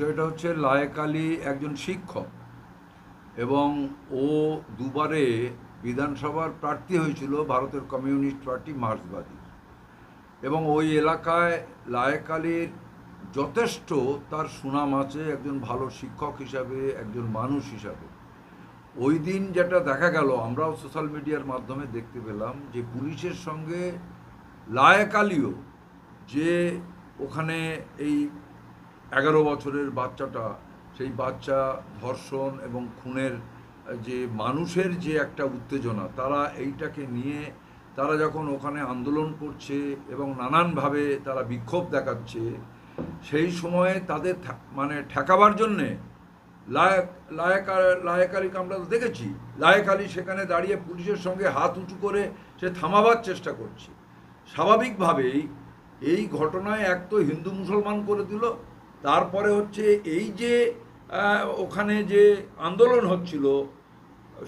বিষয়টা হচ্ছে লায়েক আলী একজন শিক্ষক এবং ও দুবারে বিধানসভার প্রার্থী হয়েছিল ভারতের কমিউনিস্ট পার্টি মার্ক্সবাদী এবং ওই এলাকায় লায়েক আলীর যথেষ্ট তার সুনাম আছে একজন ভালো শিক্ষক হিসাবে, একজন মানুষ হিসাবে। ওই দিন যেটা দেখা গেল, আমরাও সোশ্যাল মিডিয়ার মাধ্যমে দেখতে পেলাম যে পুলিশের সঙ্গে লায়েক আলীও, যে ওখানে এই 11 বছরের বাচ্চাটা, সেই বাচ্চা ধর্ষণ এবং খুনের যে মানুষের যে একটা উত্তেজনা, তারা এইটাকে নিয়ে তারা যখন ওখানে আন্দোলন করছে এবং নানানভাবে তারা বিক্ষোভ দেখাচ্ছে, সেই সময়ে তাদের মানে ঠেকাবার জন্যে লায়েক আলীকে আমরা দেখেছি, লায়েক আলী সেখানে দাঁড়িয়ে পুলিশের সঙ্গে হাত উঁচু করে সে থামাবার চেষ্টা করছে। স্বাভাবিকভাবেই এই ঘটনায় এক তো হিন্দু মুসলমান করে দিল, তারপরে হচ্ছে এই যে ওখানে যে আন্দোলন হচ্ছিল,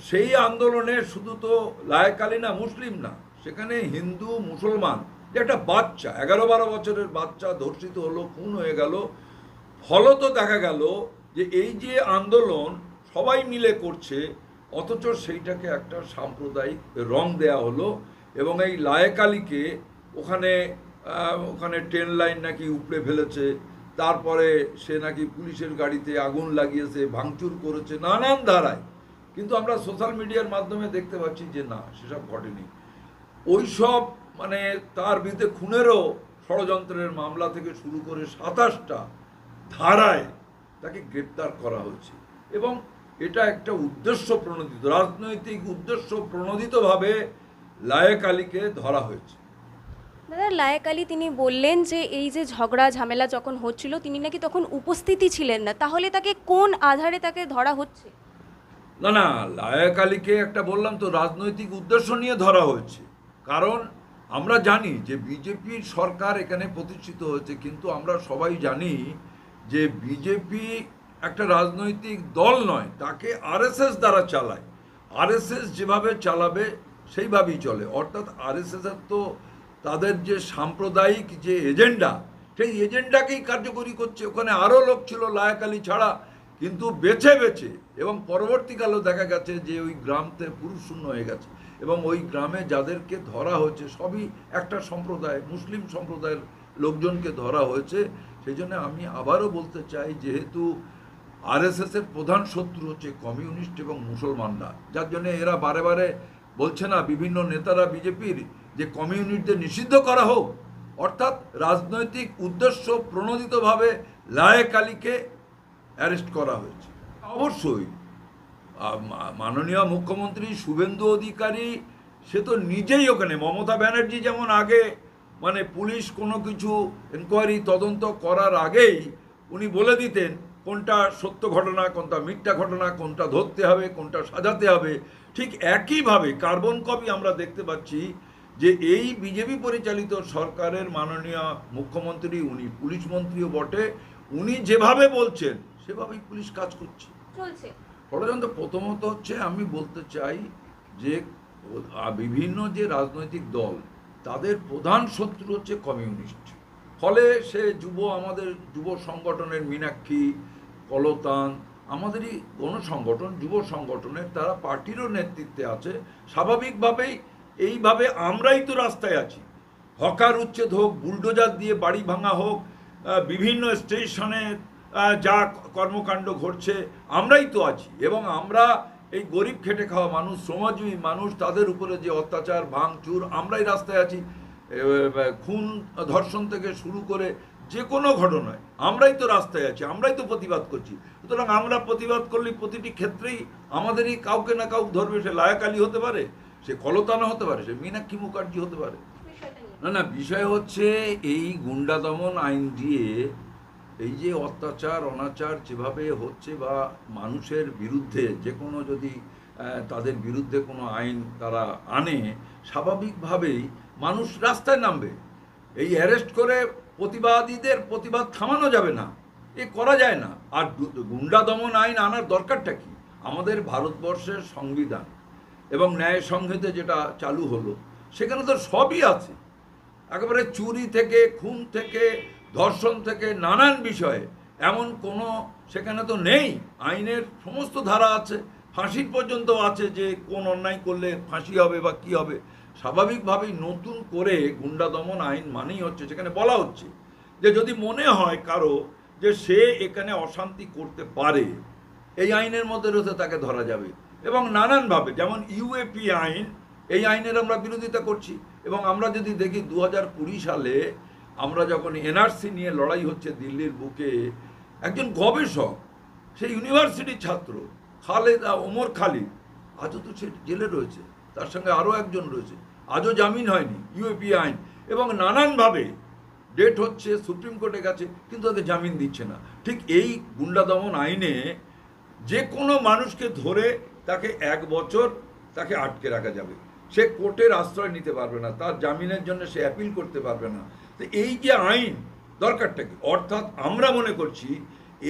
সেই আন্দোলনে শুধু তো লায়েক আলী না, মুসলিম না, সেখানে হিন্দু মুসলমান, যে একটা বাচ্চা 11-12 বছরের বাচ্চা ধর্ষিত হলো, খুন হয়ে গেল। ফলত দেখা গেল যে এই যে আন্দোলন সবাই মিলে করছে, অথচ সেইটাকে একটা সাম্প্রদায়িক রং দেয়া হলো এবং এই লায়েক আলীকে ওখানে ট্রেন লাইন নাকি উপড়ে ফেলেছে, তারপরে সে নাকি পুলিশের গাড়িতে আগুন লাগিয়েছে, ভাঙচুর করেছে নানান ধারায়। কিন্তু আমরা সোশ্যাল মিডিয়ার মাধ্যমে দেখতে পাচ্ছি যে না, সেসব ঘটেনি। ওই সব মানে তার বিরুদ্ধে খুনেরও ষড়যন্ত্রের মামলা থেকে শুরু করে 27টা ধারায় তাকে গ্রেপ্তার করা হয়েছে এবং এটা একটা উদ্দেশ্য প্রণোদিত, রাজনৈতিক উদ্দেশ্য প্রণোদিতভাবে লায়েক আলীকে ধরা হয়েছে। দাদা, লায়েক আলী তিনি বললেন যে এই যে ঝগড়া ঝামেলা যখন হচ্ছিল তিনি নাকি তখন উপস্থিতই ছিলেন না, তাহলে তাকে কোন আধারে তাকে ধরা হচ্ছে? না, লায়েক আলীকে একটা বললাম তো, রাজনৈতিক উদ্দেশ্য নিয়ে ধরা হয়েছে। কারণ আমরা জানি যে বিজেপির সরকার এখানে প্রতিষ্ঠিত হয়েছে, কিন্তু আমরা সবাই জানি যে বিজেপি একটা রাজনৈতিক দল নয়, তাকে আরএসএস দ্বারা চালায়। আরএসএস যেভাবে চালাবে সেইভাবেই চলে, অর্থাৎ আরএসএসের তো তাদের যে সাম্প্রদায়িক যে এজেন্ডা, সেই এজেন্ডাকেই কার্যকরী করছে। ওখানে আরও লোক ছিল লায়েক আলী ছাড়া, কিন্তু বেছে বেছে, এবং পরবর্তীকালেও দেখা গেছে যে ওই গ্রামতে পুরুষ শূন্য হয়ে গেছে এবং ওই গ্রামে যাদেরকে ধরা হয়েছে সবই একটা সম্প্রদায়, মুসলিম সম্প্রদায়ের লোকজনকে ধরা হয়েছে। সেই জন্য আমি আবারও বলতে চাই, যেহেতু আরএসএসের প্রধান শত্রু হচ্ছে কমিউনিস্ট এবং মুসলমানরা, যার জন্য এরা বারে বারে বলছে না বিভিন্ন নেতারা বিজেপির যে কমিউনিস্টদের নিষিদ্ধ করা হোক, অর্থাৎ রাজনৈতিক উদ্দেশ্য প্রণোদিতভাবে লায়েক আলীকে অ্যারেস্ট করা হয়েছে। অবশ্যই মাননীয় মুখ্যমন্ত্রী শুভেন্দু অধিকারী সে তো নিজেই ওখানে, মমতা ব্যানার্জি যেমন আগে মানে পুলিশ কোনো কিছু এনকোয়ারি তদন্ত করার আগেই উনি বলে দিতেন কোনটা সত্য ঘটনা, কোনটা মিথ্যা ঘটনা, কোনটা ধরতে হবে, কোনটা সাজাতে হবে, ঠিক একইভাবে কার্বন কপি আমরা দেখতে পাচ্ছি যে এই বিজেপি পরিচালিত সরকারের মাননীয় মুখ্যমন্ত্রী, উনি পুলিশ মন্ত্রীও বটে, উনি যেভাবে বলছেন সেভাবেই পুলিশ কাজ করছে, চলছে। ষড়যন্ত্র প্রথমত হচ্ছে, আমি বলতে চাই যে বিভিন্ন যে রাজনৈতিক দল, তাদের প্রধান শত্রু হচ্ছে কমিউনিস্ট। ফলে সে আমাদের যুব সংগঠনের মীনাক্ষী, কলতান, আমাদেরই গণসংগঠন, যুব সংগঠনের, তারা পার্টিরও নেতৃত্বে আছে। স্বাভাবিকভাবেই এইভাবে আমরাই তো রাস্তায় আছি, হকার উচ্ছেদ হোক, বুলডোজার দিয়ে বাড়ি ভাঙা হোক, বিভিন্ন স্টেশনে যা কর্মকাণ্ড ঘটছে, আমরাই তো আছি। এবং আমরা এই গরিব খেটে খাওয়া মানুষ, শ্রমজীবী মানুষ, তাদের উপরে যে অত্যাচার ভাঙচুর, আমরাই রাস্তায় আছি। খুন ধর্ষণ থেকে শুরু করে যে কোনো ঘটনায় আমরাই তো রাস্তায় আছি, আমরাই তো প্রতিবাদ করছি। সুতরাং আমরা প্রতিবাদ করলে প্রতিটি ক্ষেত্রেই আমাদেরই কাউকে না কাউকে ধরবে। সে লায়েক আলী হতে পারে, সে কলতানা হতে পারে, সে মীনাক্ষী মুখার্জি হতে পারে। না, বিষয় হচ্ছে এই গুন্ডা দমন আইন দিয়ে এই যে অত্যাচার অনাচার যেভাবে হচ্ছে, বা মানুষের বিরুদ্ধে যে কোনো যদি তাদের বিরুদ্ধে কোনো আইন তারা আনে, স্বাভাবিকভাবেই মানুষ রাস্তায় নামবে। এই অ্যারেস্ট করে প্রতিবাদীদের প্রতিবাদ থামানো যাবে না, এ করা যায় না। আর গুন্ডা দমন আইন আনার দরকারটা কি? আমাদের ভারতবর্ষের সংবিধান এবং ন্যায় সংহিতা যেটা চালু হলো, সেখানে তো সবই আছে, একেবারে চুরি থেকে, খুন থেকে, ধর্ষণ থেকে, নানান বিষয়ে এমন কোনো সেখানে তো নেই। আইনের সমস্ত ধারা আছে, ফাঁসির পর্যন্ত আছে, যে কোন অন্যায় করলে ফাঁসি হবে বা কী হবে। স্বাভাবিকভাবেই নতুন করে গুন্ডা দমন আইন মানেই হচ্ছে, সেখানে বলা হচ্ছে যে যদি মনে হয় কারো যে সে এখানে অশান্তি করতে পারে, এই আইনের মধ্যে রয়েছে তাকে ধরা যাবে। এবং নানানভাবে, যেমন ইউএপি আইন, এই আইনের আমরা বিরোধিতা করছি। এবং আমরা যদি দেখি 2020 সালে আমরা যখন এনআরসি নিয়ে লড়াই হচ্ছে দিল্লির বুকে, একজন গবেষক, সে ইউনিভার্সিটির ছাত্র ওমর খালিদ, আজও তো সে জেলে রয়েছে, তার সঙ্গে আরও একজন রয়েছে, আজও জামিন হয়নি। ইউএপি আইন এবং নানানভাবে ডেট হচ্ছে, সুপ্রিম কোর্টে গেছে, কিন্তু তাকে জামিন দিচ্ছে না। ঠিক এই গুন্ডা দমন আইনে যে কোনো মানুষকে ধরে তাকে 1 বছর তাকে আটকে রাখা যাবে, সে কোর্টের আশ্রয় নিতে পারবে না, তার জামিনের জন্য সে অ্যাপিল করতে পারবে না। তো এই যে আইন, দরকারটা কি? অর্থাৎ আমরা মনে করছি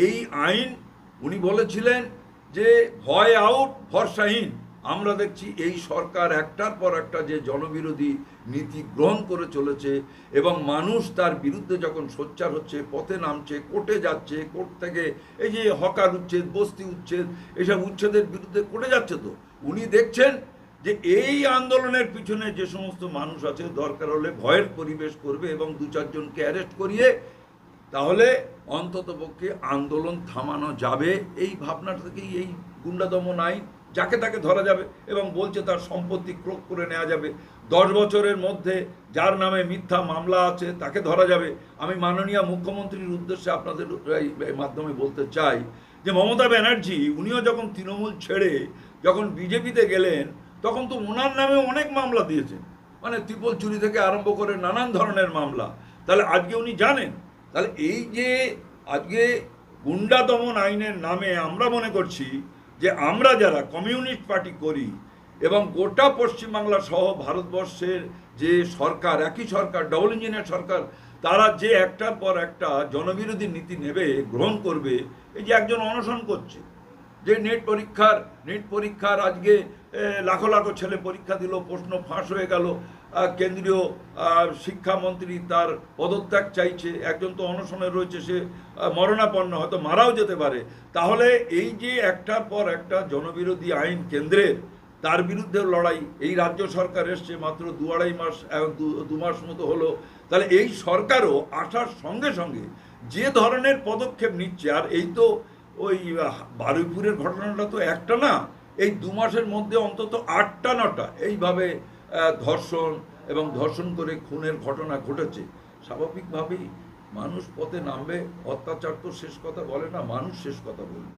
এই আইন, উনি বলেছিলেন যে ভয় আউট ভরসাহীন। আমরা দেখছি এই সরকার একটার পর একটা যে জনবিরোধী নীতি গ্রহণ করে চলেছে, এবং মানুষ তার বিরুদ্ধে যখন সোচ্চার হচ্ছে, পথে নামছে, কোর্টে যাচ্ছে, কোর্ট থেকে এই যে হকার উচ্ছেদ, বস্তি উচ্ছেদ, এইসব উচ্ছেদের বিরুদ্ধে কোর্টে যাচ্ছে। তো উনি দেখছেন যে এই আন্দোলনের পিছনে যে সমস্ত মানুষ আছে, দরকার হলে ভয়ের পরিবেশ করবে এবং 2-4 জনকে অ্যারেস্ট করিয়ে তাহলে অন্ততপক্ষে আন্দোলন থামানো যাবে। এই ভাবনাটা থেকেই এই গুন্ডা দমন আইন, যাকে তাকে ধরা যাবে এবং বলছে তার সম্পত্তি ক্রোক করে নেওয়া যাবে। 10 বছরের মধ্যে যার নামে মিথ্যা মামলা আছে তাকে ধরা যাবে। আমি মাননীয় মুখ্যমন্ত্রীর উদ্দেশ্যে আপনাদের এই মাধ্যমে বলতে চাই যে মমতা ব্যানার্জি, উনিও যখন তৃণমূল ছেড়ে যখন বিজেপিতে গেলেন, তখন তো ওনার নামে অনেক মামলা দিয়েছেন, মানে ত্রিপল চুরি থেকে আরম্ভ করে নানান ধরনের মামলা। তাহলে আজকে উনি জানেন। তাহলে এই যে আজকে গুন্ডা দমন আইনের নামে আমরা মনে করছি যে আমরা যারা কমিউনিস্ট পার্টি করি এবং গোটা পশ্চিমবাংলা সহ ভারতবর্ষের যে সরকার, একই সরকার, ডবল ইঞ্জিনের সরকার, তারা যে একটার পর একটা জনবিরোধী নীতি নেবে, গ্রহণ করবে। এই যে একজন অনশন করছে, যে নেট পরীক্ষার আজকে লাখো লাখো ছেলে পরীক্ষা দিল, প্রশ্ন ফাঁস হয়ে গেল, কেন্দ্রীয় শিক্ষামন্ত্রী তার পদত্যাগ চাইছে, একজন তো অনশনে রয়েছে, সে মরণাপন্ন, হয়তো মারাও যেতে পারে। তাহলে এই যে একটার পর একটা জনবিরোধী আইন কেন্দ্রের, তার বিরুদ্ধে লড়াই, এই রাজ্য সরকার এসছে মাত্র 2-2.5 মাস, 2 মাস মতো হলো। তাহলে এই সরকারও আসার সঙ্গে সঙ্গে যে ধরনের পদক্ষেপ নিচ্ছে, আর এই তো ওই বারুইপুরের ঘটনাটা তো একটা না, এই 2 মাসের মধ্যে অন্তত 8টা-9টা এইভাবে ধর্ষণ এবং ধর্ষণ করে খুনের ঘটনা ঘটেছে। স্বাভাবিকভাবেই মানুষ পথে নামবে। অত্যাচার তো শেষ কথা বলে না, মানুষ শেষ কথা বলবে।